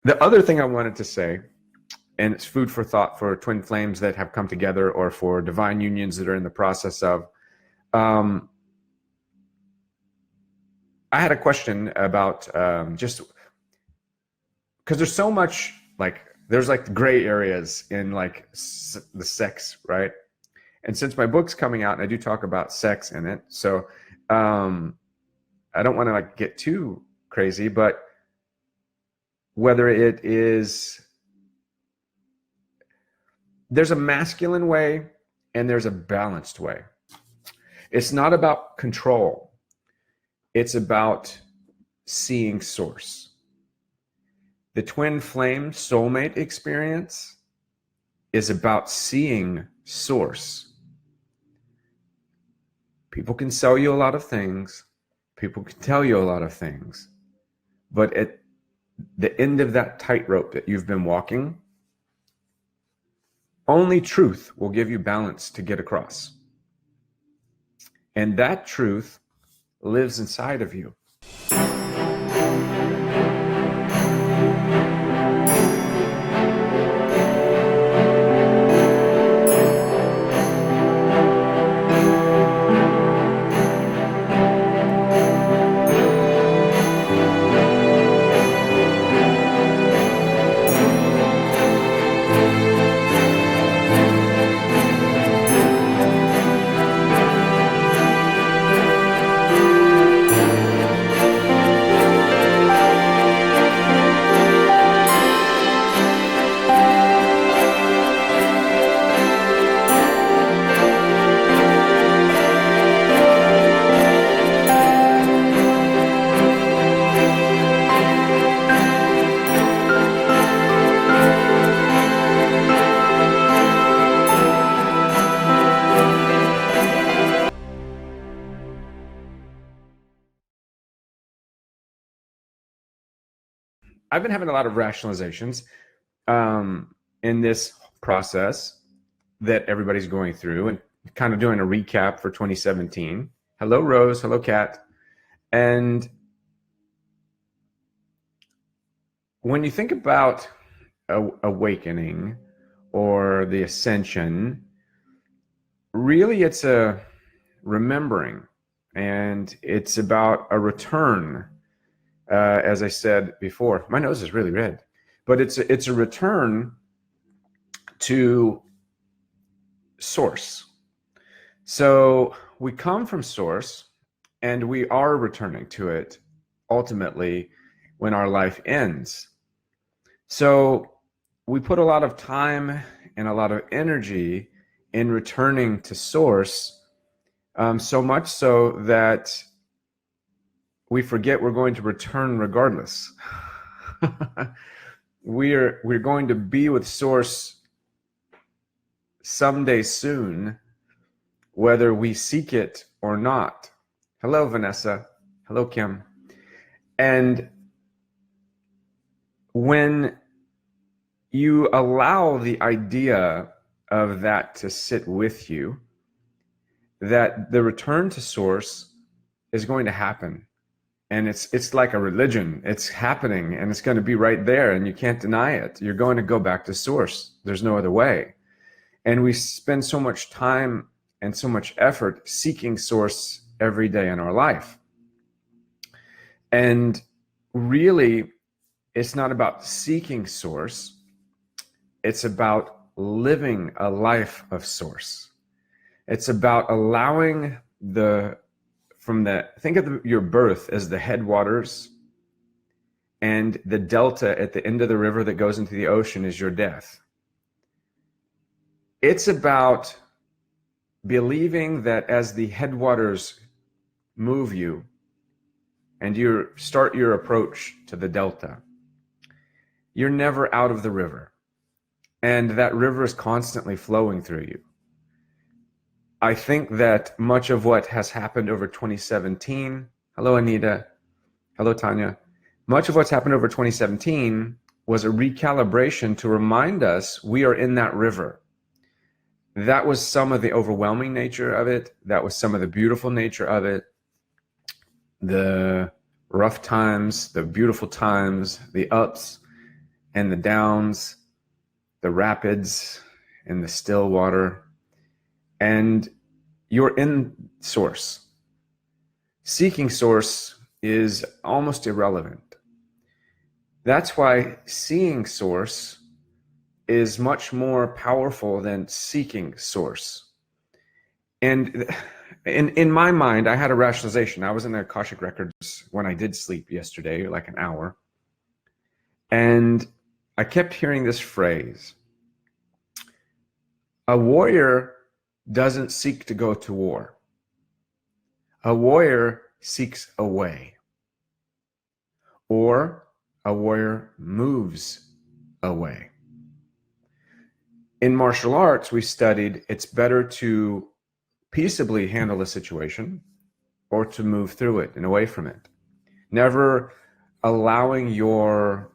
The other thing I wanted to say, and it's food for thought for twin flames that have come together or for divine unions that are in the process of, I had a question about just because there's so much, like, there's like gray areas in like the sex, right? And since my book's coming out and I do talk about sex in it, so I don't want to like get too crazy, but whether it is, there's a masculine way and there's a balanced way. It's not about control. It's about seeing source. The twin flame soulmate experience is about seeing source. People can sell you a lot of things. People can tell you a lot of things. But at the end of that tightrope that you've been walking, only truth will give you balance to get across. And that truth lives inside of you. I've been having a lot of rationalizations in this process that everybody's going through, and kind of doing a recap for 2017. Hello, Rose. Hello, Kat. And when you think about awakening or the ascension, really it's a remembering, and it's about a return. As I said before, my nose is really red, but it's a return to source. So we come from source and we are returning to it ultimately when our life ends. So we put a lot of time and a lot of energy in returning to source, so much so that we forget we're going to return regardless. We're going to be with source someday soon, whether we seek it or not. Hello, Vanessa. Hello, Kim. And when you allow the idea of that to sit with you, that the return to source is going to happen. And it's like a religion. It's happening and it's going to be right there and you can't deny it. You're going to go back to source. There's no other way. And we spend so much time and so much effort seeking source every day in our life. And really, it's not about seeking source. It's about living a life of source. It's about allowing think of your birth as the headwaters, and the delta at the end of the river that goes into the ocean is your death. It's about believing that as the headwaters move you and you start your approach to the delta, you're never out of the river. And that river is constantly flowing through you. I think that much of what has happened over 2017, hello, Anita, hello, Tanya, much of what's happened over 2017 was a recalibration to remind us we are in that river. That was some of the overwhelming nature of it. That was some of the beautiful nature of it. The rough times, the beautiful times, the ups, and the downs, the rapids and the still water, and you're in source. Seeking source is almost irrelevant. That's why seeing source is much more powerful than seeking source. And in my mind, I had a rationalization. I was in the Akashic Records when I did sleep yesterday, like an hour. And I kept hearing this phrase: a warrior doesn't seek to go to war. A warrior seeks a way. Or a warrior moves away. In martial arts, we studied it's better to peaceably handle a situation or to move through it and away from it. Never allowing your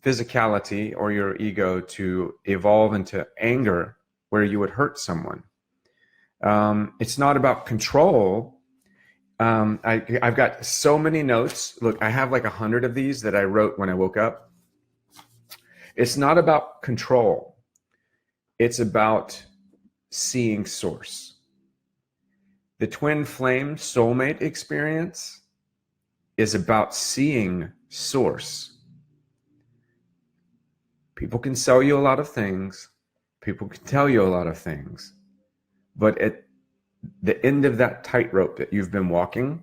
physicality or your ego to evolve into anger where you would hurt someone. It's not about control. I've got so many notes. Look, I have like 100 of these that I wrote when I woke up. It's not about control. It's about seeing source. The twin flame soulmate experience is about seeing source. People can sell you a lot of things. People can tell you a lot of things. But at the end of that tightrope that you've been walking,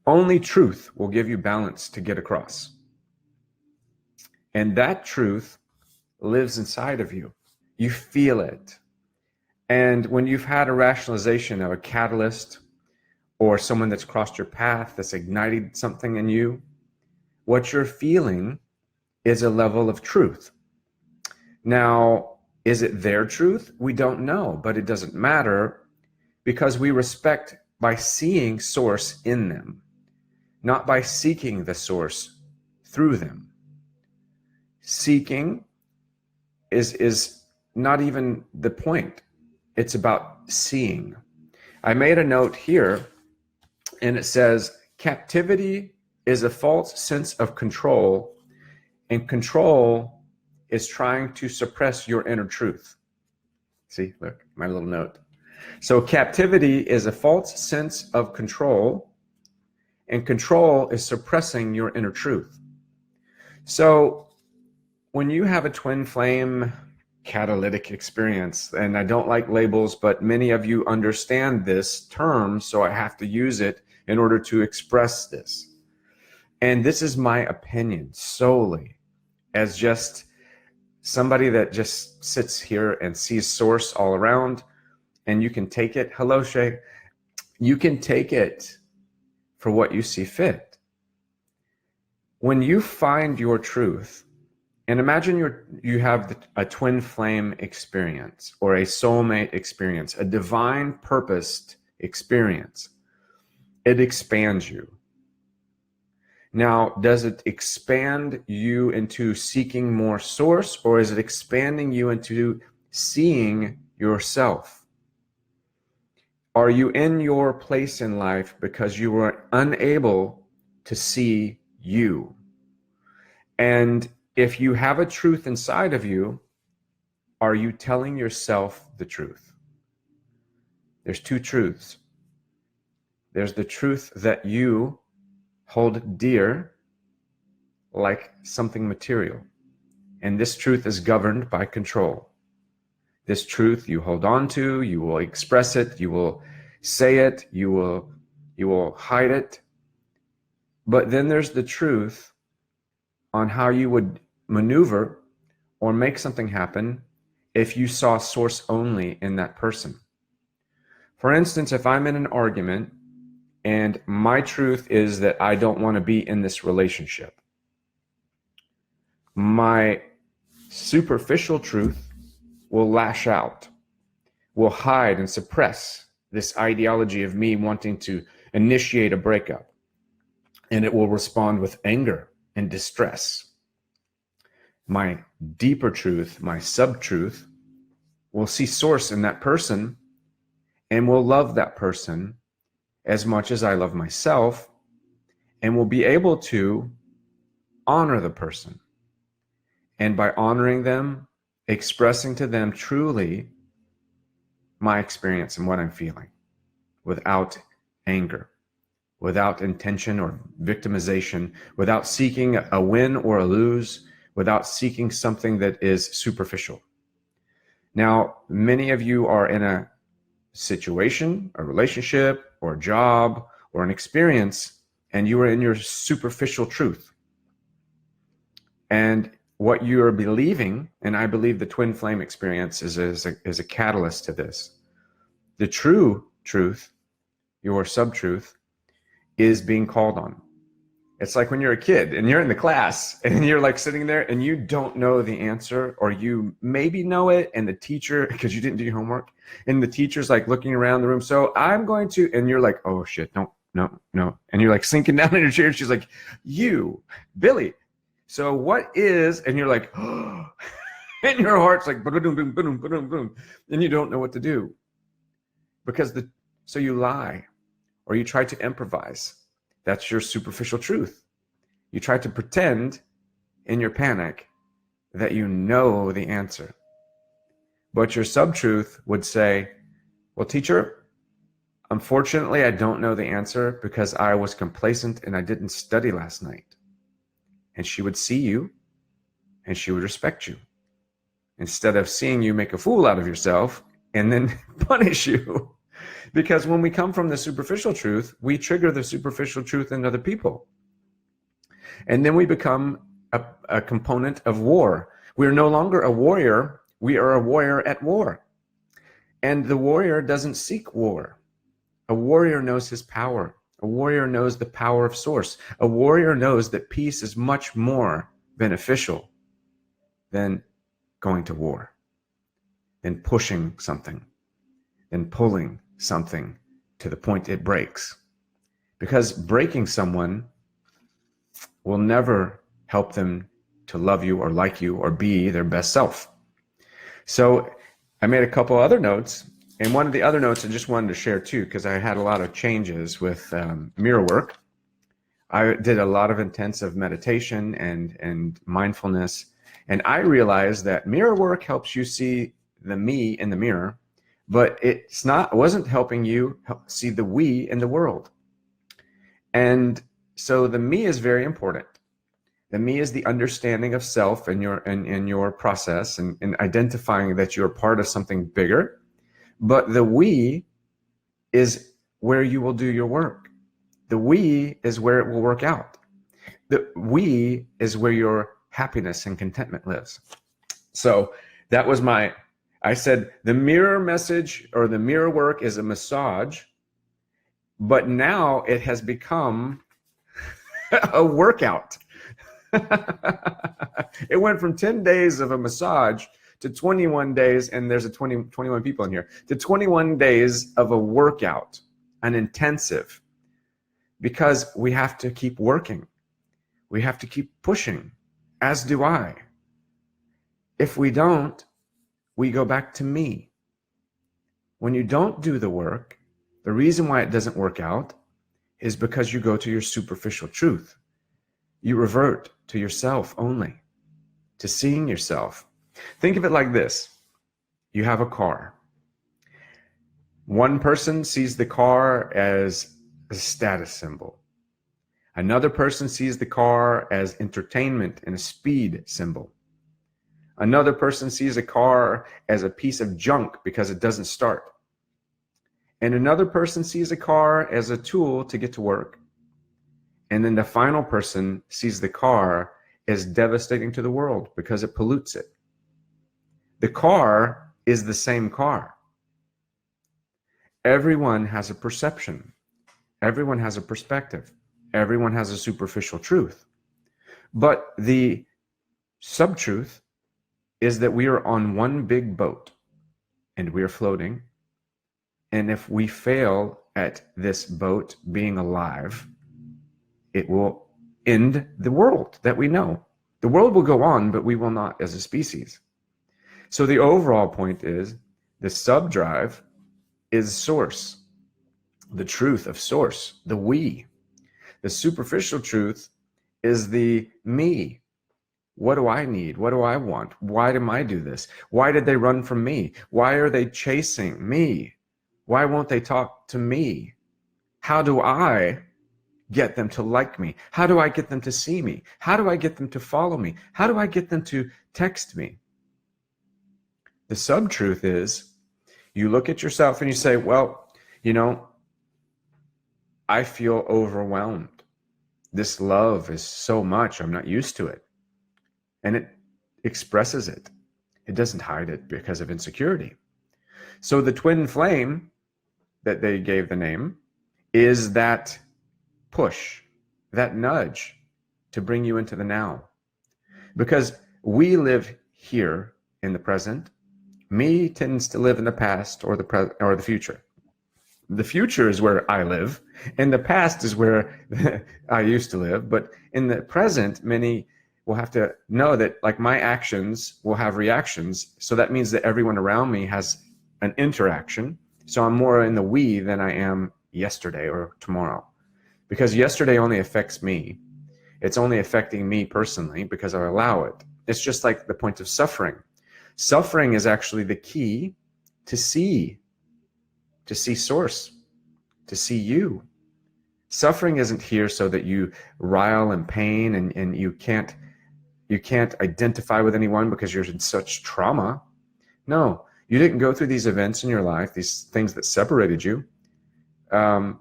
only truth will give you balance to get across. And that truth lives inside of you. You feel it. And when you've had a rationalization of a catalyst or someone that's crossed your path, that's ignited something in you, what you're feeling is a level of truth. Now, is it their truth? We don't know, but it doesn't matter because we respect by seeing source in them, not by seeking the source through them. Seeking is not even the point. It's about seeing. I made a note here and it says, captivity is a false sense of control, and control is trying to suppress your inner truth. See, look, my little note. So captivity is a false sense of control, and control is suppressing your inner truth. So when you have a twin flame catalytic experience, and I don't like labels, but many of you understand this term, so I have to use it in order to express this. And this is my opinion solely as just somebody that just sits here and sees source all around, and you can take it. Hello, Shay. You can take it for what you see fit. When you find your truth, and imagine you have a twin flame experience or a soulmate experience, a divine purposed experience, it expands you. Now, does it expand you into seeking more source, or is it expanding you into seeing yourself? Are you in your place in life because you were unable to see you? And if you have a truth inside of you, are you telling yourself the truth? There's two truths. There's the truth that you hold dear like something material. And this truth is governed by control. This truth you hold on to, you will express it, you will say it, you will hide it. But then there's the truth on how you would maneuver or make something happen if you saw source only in that person. For instance, if I'm in an argument and my truth is that I don't want to be in this relationship, my superficial truth will lash out, will hide and suppress this ideology of me wanting to initiate a breakup, and it will respond with anger and distress. My deeper truth, my sub-truth, will see source in that person and will love that person as much as I love myself, and will be able to honor the person. And by honoring them, expressing to them truly my experience and what I'm feeling without anger, without intention or victimization, without seeking a win or a lose, without seeking something that is superficial. Now, many of you are in a situation, a relationship, or a job, or an experience, and you are in your superficial truth. And what you are believing, and I believe the twin flame experience is a catalyst to this. The true truth, your sub-truth, is being called on. It's like when you're a kid and you're in the class and you're like sitting there and you don't know the answer, or you maybe know it, and the teacher, because you didn't do your homework, and the teacher's like looking around the room, so I'm going to, and you're like, oh shit, no. And you're like sinking down in your chair, and she's like, you, Billy, so what is, and you're like, oh, and your heart's like, boom, boom, boom, boom, boom, and you don't know what to do. Because so you lie, or you try to improvise. That's your superficial truth. You try to pretend in your panic that you know the answer. But your sub-truth would say, well, teacher, unfortunately, I don't know the answer because I was complacent and I didn't study last night. And she would see you and she would respect you, instead of seeing you make a fool out of yourself and then punish you. Because when we come from the superficial truth, we trigger the superficial truth in other people. And then we become a component of war. We are no longer a warrior. We are a warrior at war. And the warrior doesn't seek war. A warrior knows his power. A warrior knows the power of source. A warrior knows that peace is much more beneficial than going to war, than pushing something, than pulling something to the point it breaks. Because breaking someone will never help them to love you or like you or be their best self. So I made a couple other notes, and one of the other notes I just wanted to share too, because I had a lot of changes with mirror work. I did a lot of intensive meditation and mindfulness, and I realized that mirror work helps you see the me in the mirror, but it wasn't helping you see the we in the world. And so the me is very important. The me is the understanding of self and your process and identifying that you're part of something bigger. But the we is where you will do your work. The we is where it will work out. The we is where your happiness and contentment lives. So that was I said the mirror message or the mirror work is a massage, but now it has become a workout. It went from 10 days of a massage to 21 days, and there's 21 people in here, to 21 days of a workout, an intensive, because we have to keep working. We have to keep pushing, as do I. If we don't, we go back to me. When you don't do the work, the reason why it doesn't work out is because you go to your superficial truth. You revert to yourself only, to seeing yourself. Think of it like this. You have a car. One person sees the car as a status symbol. Another person sees the car as entertainment and a speed symbol. Another person sees a car as a piece of junk because it doesn't start. And another person sees a car as a tool to get to work. And then the final person sees the car as devastating to the world because it pollutes it. The car is the same car. Everyone has a perception. Everyone has a perspective. Everyone has a superficial truth. But the sub-truth is that we are on one big boat and we are floating. And if we fail at this boat being alive, it will end the world that we know. The world will go on, but we will not as a species. So the overall point is the sub-drive is source, the truth of source, the we. The superficial truth is the me. What do I need? What do I want? Why do I do this? Why did they run from me? Why are they chasing me? Why won't they talk to me? How do I get them to like me? How do I get them to see me? How do I get them to follow me? How do I get them to text me? The sub-truth is, you look at yourself and you say, well, you know, I feel overwhelmed. This love is so much, I'm not used to it. And it expresses it. It doesn't hide it because of insecurity. So the twin flame that they gave the name is that push, that nudge to bring you into the now. Because we live here in the present. Me tends to live in the past or the future. The future is where I live, and the past is where I used to live. But in the present, many will have to know that, like, my actions will have reactions. So that means that everyone around me has an interaction. So I'm more in the we than I am yesterday or tomorrow. Because yesterday only affects me. It's only affecting me personally because I allow it. It's just like the point of suffering. Suffering is actually the key to see source, to see you. Suffering isn't here so that you writhe in pain and you can't identify with anyone because you're in such trauma. No, you didn't go through these events in your life, these things that separated you,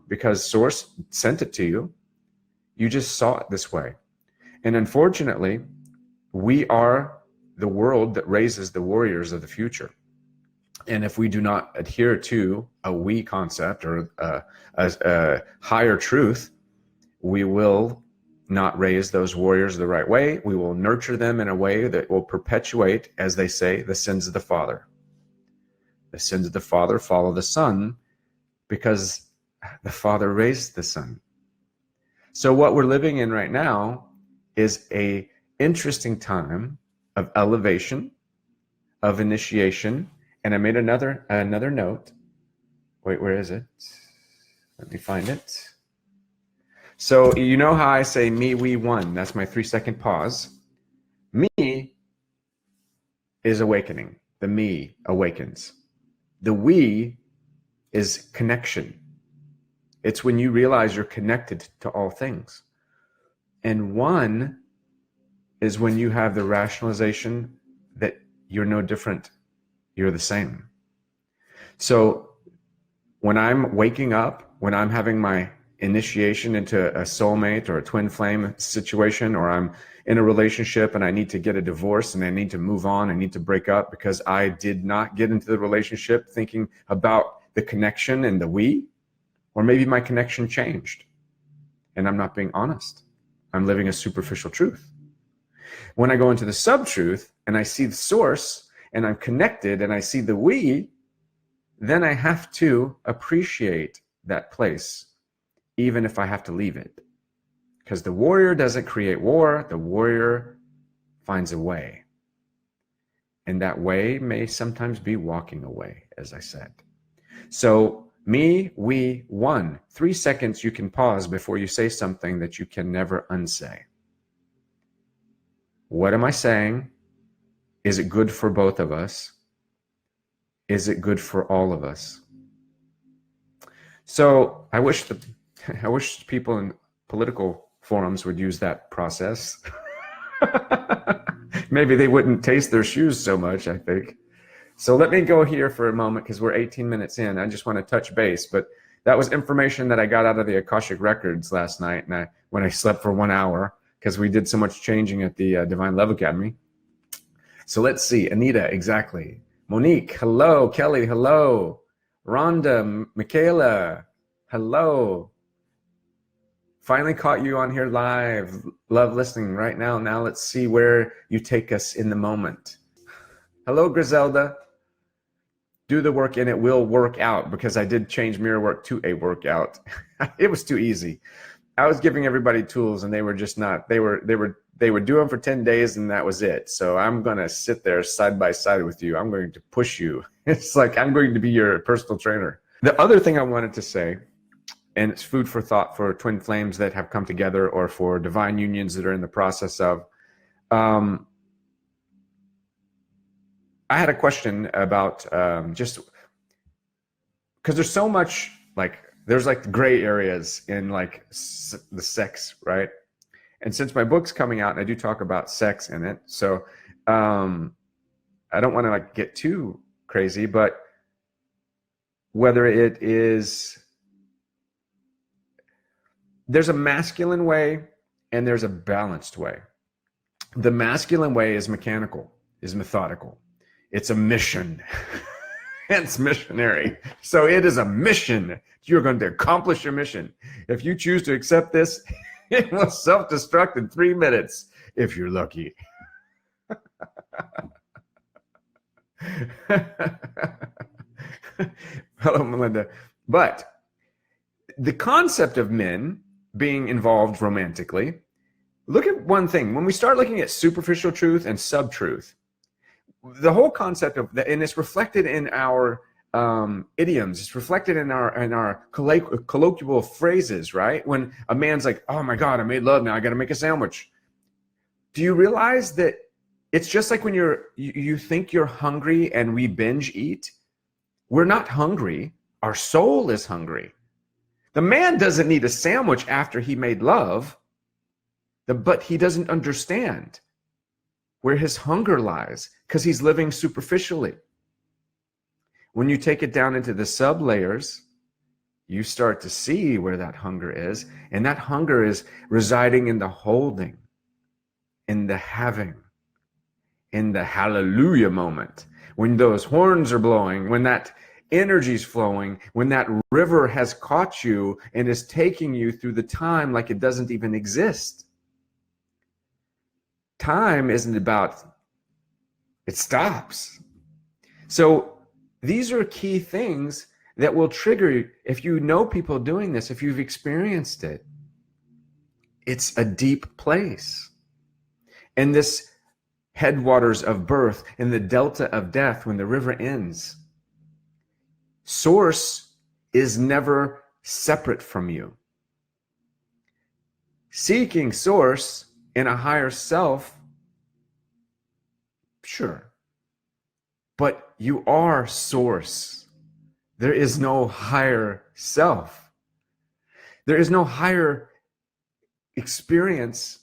because source sent it to you. You just saw it this way. And unfortunately, we are the world that raises the warriors of the future. And if we do not adhere to a we concept or a higher truth, we will not raise those warriors the right way. We will nurture them in a way that will perpetuate, as they say, the sins of the father. The sins of the father follow the son because the father raised the son. So what we're living in right now is a interesting time of elevation, of initiation. And I made another note. Wait, where is it? Let me find it. So you know how I say me, we, one. That's my 3-second pause. Me is awakening. The me awakens. The we is connection. It's when you realize you're connected to all things. And one is when you have the rationalization that you're no different. You're the same. So when I'm waking up, when I'm having my initiation into a soulmate or a twin flame situation, or I'm in a relationship and I need to get a divorce and I need to move on, I need to break up because I did not get into the relationship thinking about the connection and the we, or maybe my connection changed and I'm not being honest. I'm living a superficial truth. When I go into the sub-truth and I see the source and I'm connected and I see the we, then I have to appreciate that place, even if I have to leave it. Because the warrior doesn't create war, the warrior finds a way. And that way may sometimes be walking away, as I said. So me, we, one. 3 seconds you can pause before you say something that you can never unsay. What am I saying? Is it good for both of us? Is it good for all of us? So I wish people in political forums would use that process. Maybe they wouldn't taste their shoes so much, I think. So let me go here for a moment because we're 18 minutes in. I just want to touch base, but that was information that I got out of the Akashic Records last night when I slept for 1 hour because we did so much changing at the Divine Love Academy. So let's see. Anita, exactly. Monique, hello. Kelly, hello. Rhonda, Michaela, hello. Finally caught you on here live. Love listening right now. Now let's see where you take us in the moment. Hello, Griselda. Do the work and it will work out, because I did change mirror work to a workout. It was too easy. I was giving everybody tools and they were just not, they would do them for 10 days and that was it. So I'm going to sit there side by side with you. I'm going to push you. It's like I'm going to be your personal trainer. The other thing I wanted to say and it's food for thought for twin flames that have come together, or for divine unions that are in the process of. I had a question about just because there's so much, like, there's like gray areas in like the sex, right? And since my book's coming out and I do talk about sex in it, so I don't want to like get too crazy, but whether it is, there's a masculine way and there's a balanced way. The masculine way is mechanical, is methodical. It's a mission. It's missionary. So it is a mission. You're going to accomplish your mission. If you choose to accept this, it will self-destruct in 3 minutes, if you're lucky. Hello, Melinda. But the concept of men being involved romantically, look at one thing. When we start looking at superficial truth and sub-truth, the whole concept of that, and it's reflected in our idioms, it's reflected in our colloquial phrases, right? When a man's like, oh my God, I made love, now I got to make a sandwich. Do you realize that it's just like when you think you're hungry and we binge eat? We're not hungry. Our soul is hungry. The man doesn't need a sandwich after he made love, but he doesn't understand where his hunger lies because he's living superficially. When you take it down into the sub layers, you start to see where that hunger is. And that hunger is residing in the holding, in the having, in the hallelujah moment. When those horns are blowing, when that energy's flowing, when that river has caught you and is taking you through the time like it doesn't even exist. Time isn't about, it stops. So these are key things that will trigger, if you know people doing this, if you've experienced it, it's a deep place. And this headwaters of birth, in the delta of death, when the river ends, source is never separate from you. Seeking source in a higher self, sure, but you are source. There is no higher self. There is no higher experience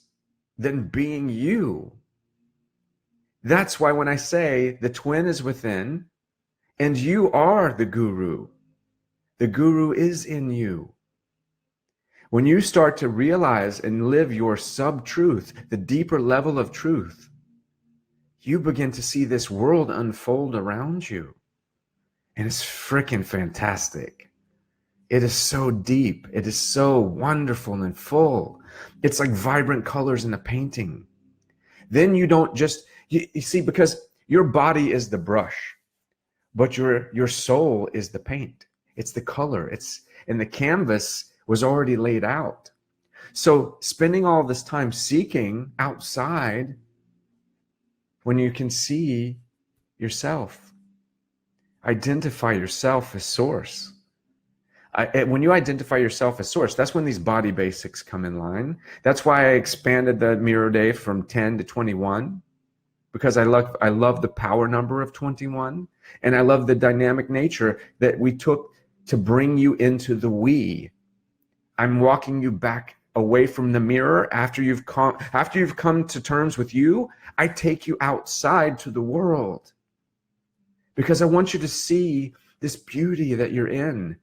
than being you. That's why when I say the twin is within and you are the guru is in you. When you start to realize and live your sub-truth, the deeper level of truth, you begin to see this world unfold around you. And it's freaking fantastic. It is so deep. It is so wonderful and full. It's like vibrant colors in a painting. Then you don't just, you see, because your body is the brush, but your soul is the paint. It's the color. And the canvas was already laid out. So spending all this time seeking outside when you can see yourself, identify yourself as source. When you identify yourself as source, that's when these body basics come in line. That's why I expanded the mirror day from 10 to 21, because I love the power number of 21. And I love the dynamic nature that we took to bring you into the we. I'm walking you back away from the mirror after you've come to terms with you. I take you outside to the world because I want you to see this beauty that you're in.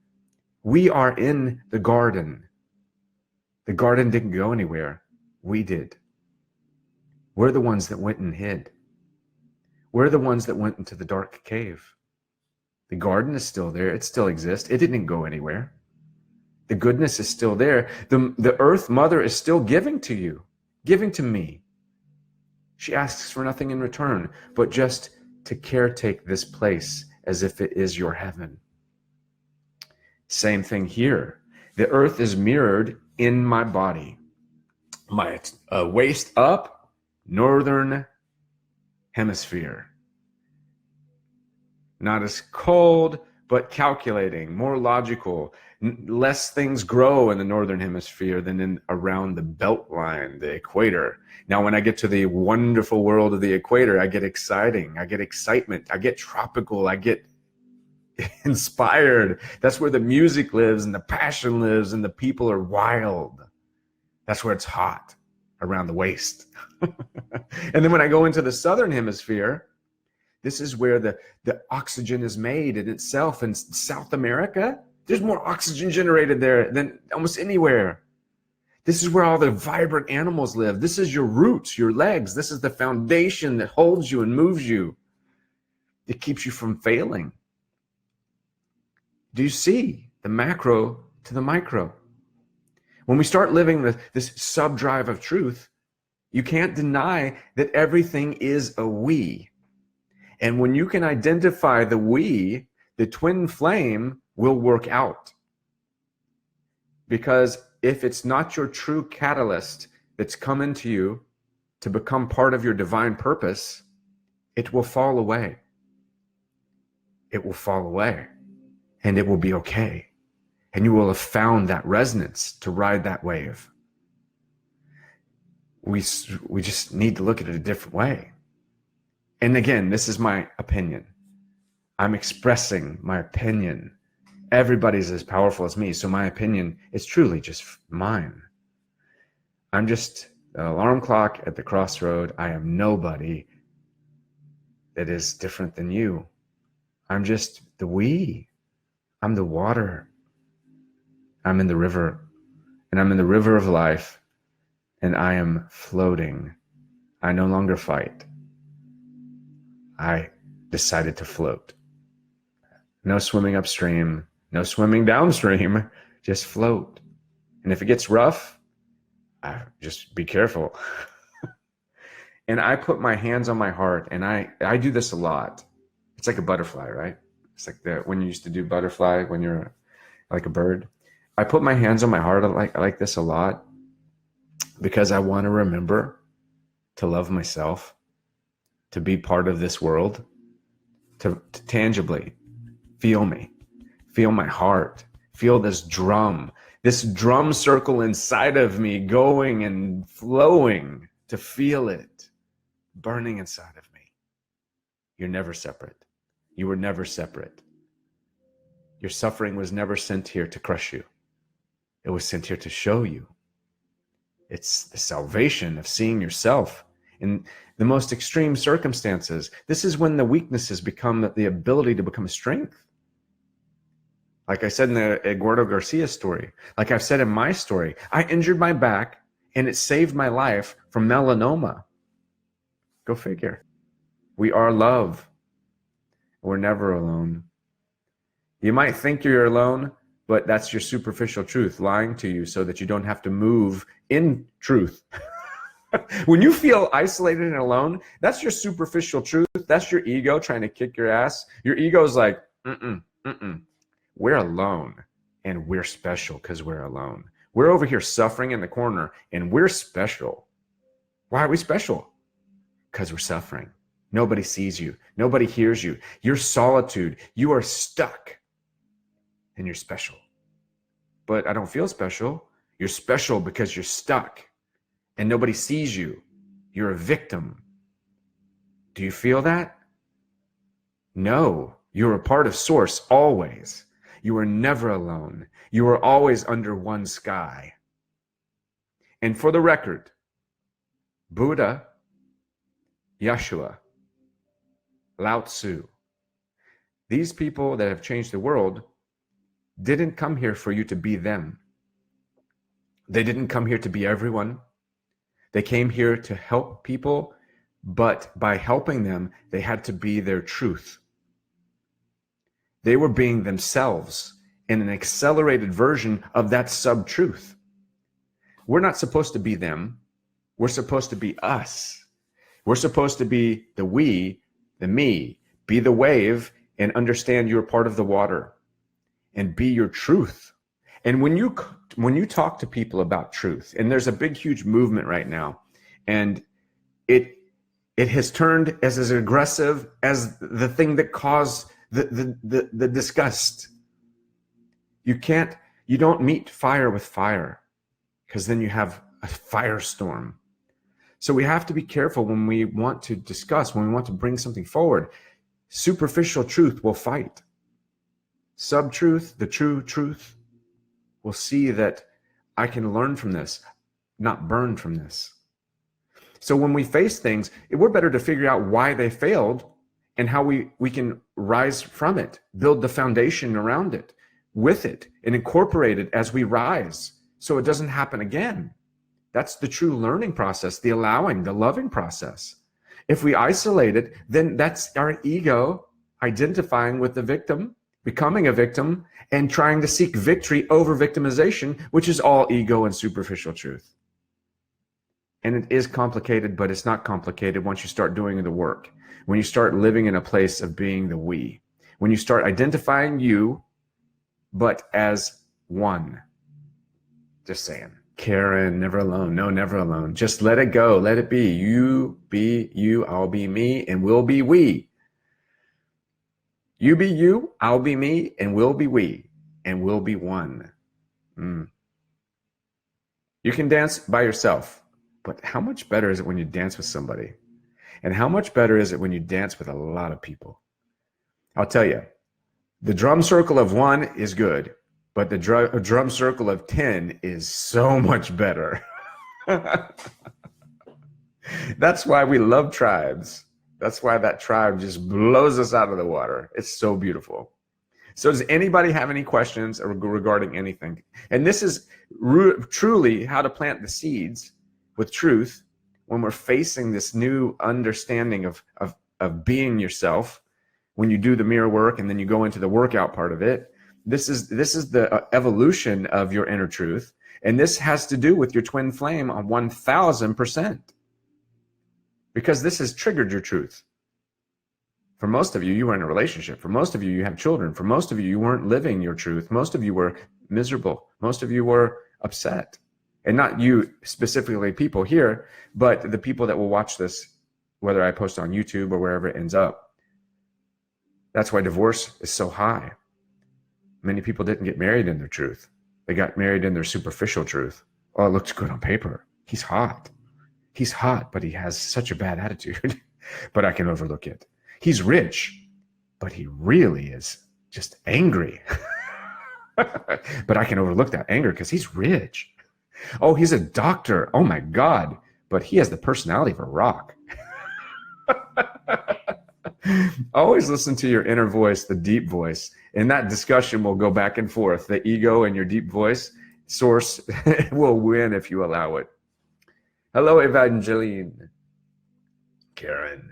We are in the garden. The garden didn't go anywhere. We did. We're the ones that went and hid. We're the ones that went into the dark cave. The garden is still there. It still exists. It didn't go anywhere. The goodness is still there. The earth mother is still giving to you, giving to me. She asks for nothing in return, but just to caretake this place as if it is your heaven. Same thing here. The earth is mirrored in my body. My waist up, northern hemisphere. Not as cold, but calculating, more logical. Less things grow in the northern hemisphere than in around the belt line, the equator. Now, when I get to the wonderful world of the equator, I get exciting, I get excitement, I get tropical, I get inspired. That's where the music lives and the passion lives and the people are wild. That's where it's hot around the waist. And then when I go into the southern hemisphere, this is where the oxygen is made in itself. In South America, there's more oxygen generated there than almost anywhere. This is where all the vibrant animals live. This is your roots, your legs. This is the foundation that holds you and moves you. It keeps you from failing. Do you see the macro to the micro? When we start living this sub-drive of truth, you can't deny that everything is a we. And when you can identify the we, the twin flame will work out. Because if it's not your true catalyst that's come into you to become part of your divine purpose, it will fall away. It will fall away. And it will be okay. And you will have found that resonance to ride that wave. We just need to look at it a different way. And again, this is my opinion. I'm expressing my opinion. Everybody's as powerful as me, so my opinion is truly just mine. I'm just an alarm clock at the crossroad. I am nobody that is different than you. I'm just the we. I'm the water. I'm in the river, and I'm in the river of life, and I am floating. I no longer fight. I decided to float. No swimming upstream, no swimming downstream, just float. And if it gets rough, just be careful. And I put my hands on my heart, and I do this a lot. It's like a butterfly, right? It's like when you used to do butterfly when you're like a bird. I put my hands on my heart like this a lot because I want to remember to love myself, to be part of this world, to tangibly feel me, feel my heart, feel this drum circle inside of me going and flowing, to feel it burning inside of me. You're never separate. You were never separate. Your suffering was never sent here to crush you. It was sent here to show you. It's the salvation of seeing yourself in the most extreme circumstances. This is when the weaknesses become the ability to become a strength. Like I said in the Eduardo Garcia story, like I've said in my story, I injured my back and it saved my life from melanoma. Go figure. We are love. We're never alone. You might think you're alone, but that's your superficial truth lying to you so that you don't have to move in truth. When you feel isolated and alone, that's your superficial truth. That's your ego trying to kick your ass. Your ego is like, we're alone and we're special because we're alone. We're over here suffering in the corner and we're special. Why are we special? Because we're suffering. Nobody sees you. Nobody hears you. You're solitude. You are stuck. And you're special. But I don't feel special. You're special because you're stuck. And nobody sees you. You're a victim. Do you feel that? No. You're a part of Source always. You are never alone. You are always under one sky. And for the record, Buddha, Yeshua, Lao Tzu, these people that have changed the world didn't come here for you to be them. They didn't come here to be everyone. They came here to help people, but by helping them, they had to be their truth. They were being themselves in an accelerated version of that sub-truth. We're not supposed to be them. We're supposed to be us. We're supposed to be the we, the me, be the wave, and understand you're part of the water, and be your truth. And when you talk to people about truth, and there's a big, huge movement right now, and it has turned as aggressive as the thing that caused the disgust. You don't meet fire with fire, because then you have a firestorm. So we have to be careful when we want to discuss, when we want to bring something forward. Superficial truth will fight. Sub-truth, the true truth, will see that I can learn from this, not burn from this. So when we face things, we're better to figure out why they failed and how we can rise from it, build the foundation around it, with it, and incorporate it as we rise so it doesn't happen again. That's the true learning process, the allowing, the loving process. If we isolate it, then that's our ego identifying with the victim, becoming a victim, and trying to seek victory over victimization, which is all ego and superficial truth. And it is complicated, but it's not complicated once you start doing the work. When you start living in a place of being the we. When you start identifying you, but as one. Just saying. Karen, never alone. No, never alone. Just let it go. Let it be. You be you, I'll be me, and we'll be we. You be you, I'll be me, and we'll be we, and we'll be one. You can dance by yourself, but how much better is it when you dance with somebody? And how much better is it when you dance with a lot of people? I'll tell you, the drum circle of one is good, but the drum circle of 10 is so much better. That's why we love tribes. That's why that tribe just blows us out of the water. It's so beautiful. So does anybody have any questions regarding anything? And this is truly how to plant the seeds with truth when we're facing this new understanding of being yourself. When you do the mirror work and then you go into the workout part of it, this is the evolution of your inner truth. And this has to do with your twin flame on 1000%. Because this has triggered your truth. For most of you, you were in a relationship. For most of you, you have children. For most of you, you weren't living your truth. Most of you were miserable. Most of you were upset. And not you specifically, people here, but the people that will watch this, whether I post on YouTube or wherever it ends up. That's why divorce is so high. Many people didn't get married in their truth. They got married in their superficial truth. Oh, it looks good on paper. He's hot. He's hot, but he has such a bad attitude. But I can overlook it. He's rich, but he really is just angry. But I can overlook that anger because he's rich. Oh, he's a doctor. Oh my God. But he has the personality of a rock. Always listen to your inner voice, the deep voice. And that discussion will go back and forth. The ego and your deep voice source will win if you allow it. Hello, Evangeline. Karen.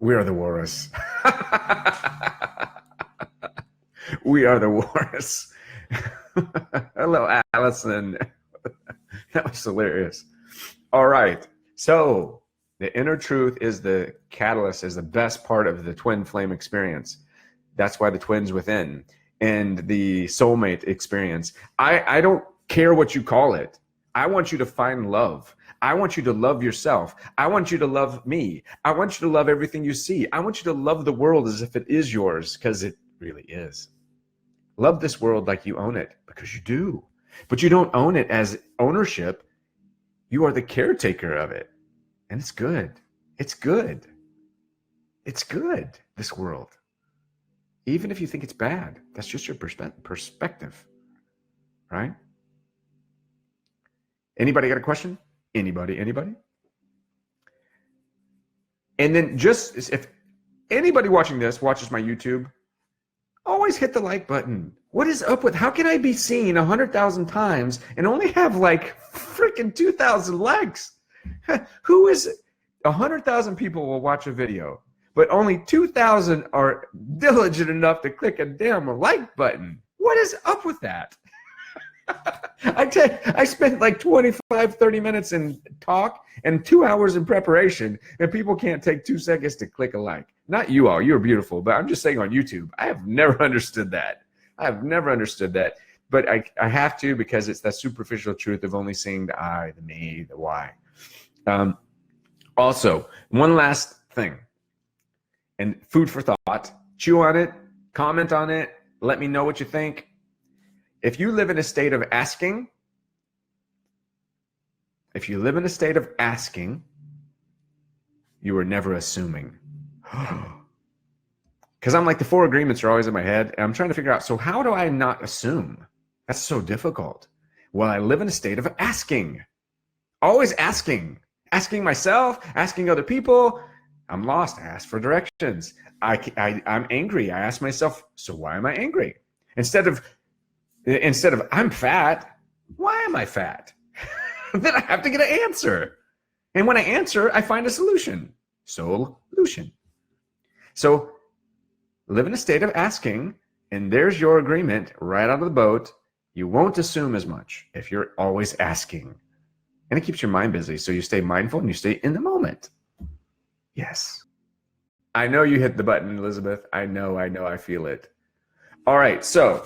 We are the walrus. We are the walrus. Hello, Allison. That was hilarious. All right. So the inner truth is the catalyst, is the best part of the twin flame experience. That's why the twins within and the soulmate experience. I don't care what you call it. I want you to find love. I want you to love yourself. I want you to love me. I want you to love everything you see. I want you to love the world as if it is yours, because it really is. Love this world like you own it, because you do. But you don't own it as ownership. You are the caretaker of it. And it's good. It's good. It's good, this world. Even if you think it's bad, that's just your perspective, right? Anybody got a question? Anybody? And then just if anybody watching this watches my YouTube, always hit the like button. What is up with, how can I be seen 100,000 times and only have like freaking 2,000 likes? Who is it? 100,000 people will watch a video, but only 2,000 are diligent enough to click a damn like button. What is up with that? I spent like 25, 30 minutes in talk and 2 hours in preparation, and people can't take 2 seconds to click a like. Not you all, you're beautiful, but I'm just saying on YouTube, I have never understood that. But I have to, because it's that superficial truth of only seeing the I, the me, the why. Also, one last thing, and food for thought, chew on it, Comment on it. Let me know what you think. If you live in a state of asking, you are never assuming. Because I'm like, the 4 agreements are always in my head, and I'm trying to figure out, so how do I not assume? That's so difficult. Well, I live in a state of asking. Always asking. Asking myself, asking other people. I'm lost. I ask for directions. I'm angry. I ask myself, so why am I angry? Instead of I'm fat, why am I fat? Then I have to get an answer. And when I answer, I find a solution. Solution. So live in a state of asking, and there's your agreement right out of the boat. You won't assume as much if you're always asking. And it keeps your mind busy, so you stay mindful and you stay in the moment. Yes. I know you hit the button, Elizabeth. I know, I feel it. All right, so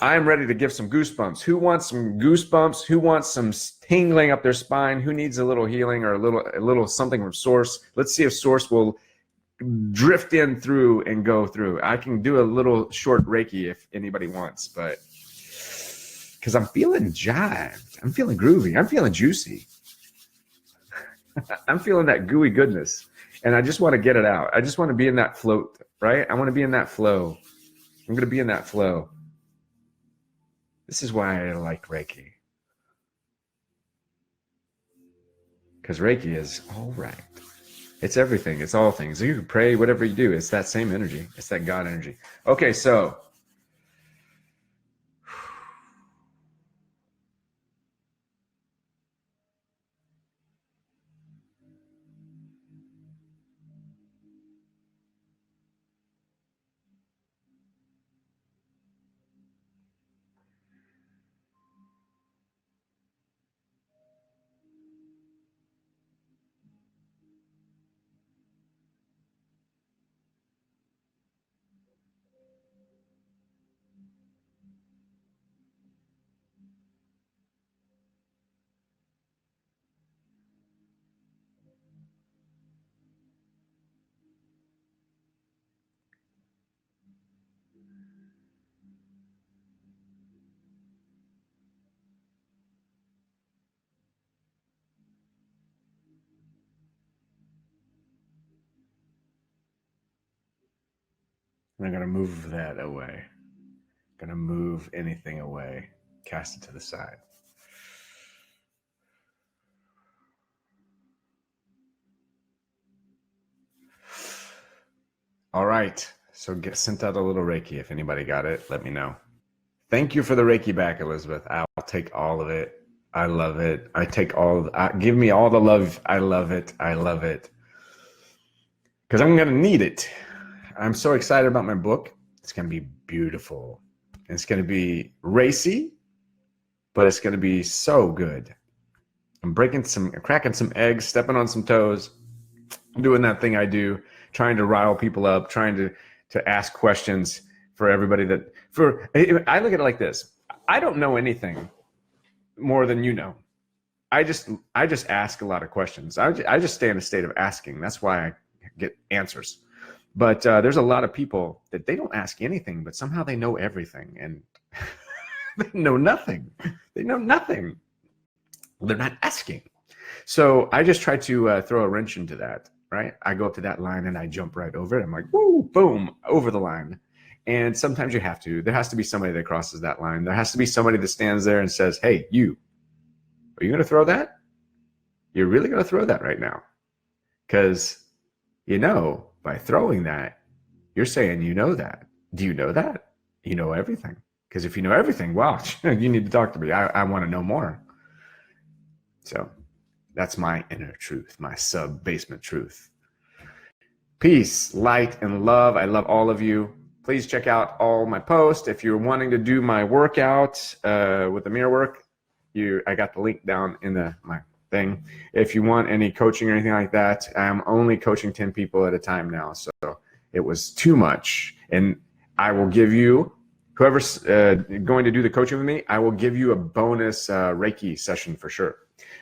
I'm ready to give some goosebumps. Who wants some goosebumps? Who wants some tingling up their spine? Who needs a little healing or a little something from Source? Let's see if Source will drift in through and go through. I can do a little short Reiki if anybody wants, but because I'm feeling jived. I'm feeling groovy. I'm feeling juicy. I'm feeling that gooey goodness. And I just want to get it out. I just want to be in that float, right? I want to be in that flow. I'm going to be in that flow. This is why I like Reiki. Because Reiki is all right. It's everything. It's all things. You can pray, whatever you do. It's that same energy. It's that God energy. Okay, so I'm going to move that away. Going to move anything away. Cast it to the side. All right. So sent out a little Reiki. If anybody got it, let me know. Thank you for the Reiki back, Elizabeth. I'll take all of it. I love it. I take all of give me all the love. I love it. I love it. Because I'm going to need it. I'm so excited about my book. It's going to be beautiful. It's going to be racy, but it's going to be so good. I'm cracking some eggs, stepping on some toes, doing that thing I do, trying to rile people up, trying to ask questions for everybody I look at it like this. I don't know anything more than you know. I just ask a lot of questions. I just stay in a state of asking. That's why I get answers. But there's a lot of people that they don't ask anything, but somehow they know everything, and they know nothing. They know nothing. They're not asking. So I just try to throw a wrench into that, right? I go up to that line and I jump right over it. I'm like, woo, boom, over the line. And sometimes you have to. There has to be somebody that crosses that line. There has to be somebody that stands there and says, hey, are you going to throw that? You're really going to throw that right now? Because, by throwing that, you're saying you know that. Do you know that? You know everything. Because if you know everything, wow, you need to talk to me. I want to know more. So that's my inner truth, my sub-basement truth. Peace, light, and love. I love all of you. Please check out all my posts. If you're wanting to do my workout with the mirror work, I got the link down in my thing. If you want any coaching or anything like that, I'm only coaching 10 people at a time now. So it was too much. And I will give you, whoever's going to do the coaching with me, I will give you a bonus Reiki session for sure.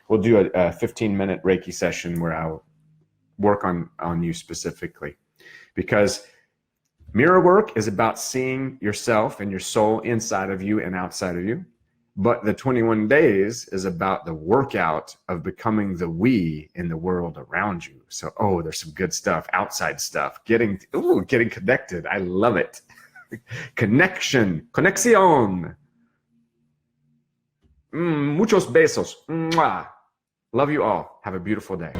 We'll do a 15-minute Reiki session where I'll work on you specifically. Because Mirror work is about seeing yourself and your soul inside of you and outside of you. But the 21 days is about the workout of becoming the we in the world around you. So, oh, there's some good stuff, outside stuff, getting connected. I love it. Connection, conexión. Muchos besos. Mwah. Love you all. Have a beautiful day.